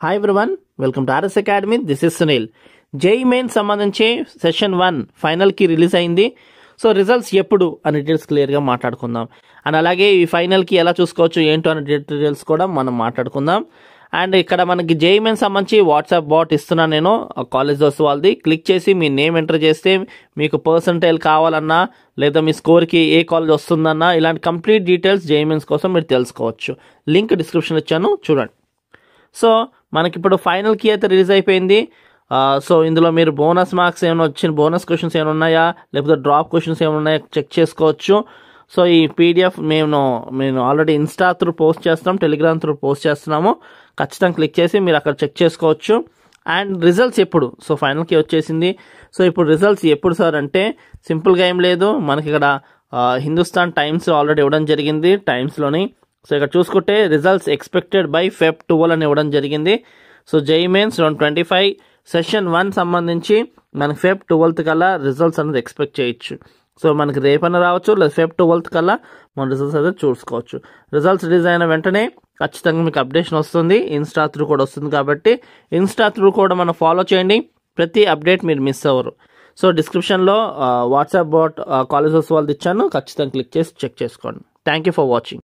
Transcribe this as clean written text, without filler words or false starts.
Hi everyone, welcome to RS academy. This is Sunil. JEE main సంబంధించి session 1 ఫైనల్కి release అయింది. So results ఎప్పుడు అనే డీటెయిల్స్ క్లియర్గా మాట్లాడుకుందాం. అండ్ అలాగే ఈ ఫైనల్కి ఎలా చూసుకోవచ్చు ఏంటో అనే డీటెయిల్స్ కూడా మనం మాట్లాడుకుందాం. అండ్ ఇక్కడ మనకి జేఈ మెయిన్ సంబంధించి వాట్సాప్ బాట్ ఇస్తున్నాను నేను, కాలేజ్ దోస్త్ వాళ్ళది. క్లిక్ చేసి మీ నేమ్ ఎంటర్ చేస్తే మీకు పర్సంటైల్ కావాలన్నా లేదా మీ స్కోర్కి ఏ కాలేజ్ వస్తుందన్నా ఇలాంటి కంప్లీట్ డీటెయిల్స్ జేఈ మెయిన్స్ కోసం మీరు తెలుసుకోవచ్చు. లింక్ డిస్క్రిప్షన్ ఇచ్చాను, చూడండి. సో మనకిప్పుడు ఫైనల్కి అయితే రిలీజ్ అయిపోయింది. సో ఇందులో మీరు బోనస్ మార్క్స్ ఏమైనా వచ్చిన బోనస్ క్వశ్చన్స్ ఏమైనా ఉన్నాయా లేకపోతే డ్రాప్ క్వశ్చన్స్ ఏమైనా ఉన్నాయా చెక్ చేసుకోవచ్చు. సో ఈ పీడిఎఫ్ మేము ఆల్రెడీ ఇన్స్టా త్రూ పోస్ట్ చేస్తున్నాం, టెలిగ్రామ్ త్రూ పోస్ట్ చేస్తున్నాము. ఖచ్చితంగా క్లిక్ చేసి మీరు అక్కడ చెక్ చేసుకోవచ్చు. అండ్ రిజల్ట్స్ ఎప్పుడు? సో ఫైనల్కి వచ్చేసింది. సో ఇప్పుడు రిజల్ట్స్ ఎప్పుడు సార్ అంటే సింపుల్గా ఏం లేదు, మనకి ఇక్కడ హిందుస్థాన్ టైమ్స్ ఆల్రెడీ ఇవ్వడం జరిగింది టైమ్స్లోని. సో ఇక్కడ చూసుకుంటే రిజల్ట్స్ ఎక్స్పెక్టెడ్ బై Feb 12 అని ఇవ్వడం జరిగింది. సో జేఈ మెయిన్స్ 2025 సెషన్ 1 సంబంధించి మనకి Feb 12 కల్లా రిజల్ట్స్ అనేది ఎక్స్పెక్ట్ చేయొచ్చు. సో మనకి రేపైనా రావచ్చు లేదా Feb 12 కల్లా మన రిజల్ట్స్ అయితే చూసుకోవచ్చు. రిజల్ట్స్ రిలీజ్ అయిన వెంటనే ఖచ్చితంగా మీకు అప్డేషన్ వస్తుంది, ఇన్స్టా త్రూ కూడా వస్తుంది. కాబట్టి ఇన్స్టా త్రూ కూడా మనం ఫాలో చేయండి, ప్రతి అప్డేట్ మీరు మిస్ అవ్వరు. సో డిస్క్రిప్షన్లో వాట్సాప్ బాట్ కాలేజెస్ వాళ్ళది ఇచ్చాను, ఖచ్చితంగా క్లిక్ చేసి చెక్ చేసుకోండి. Thank you for watching.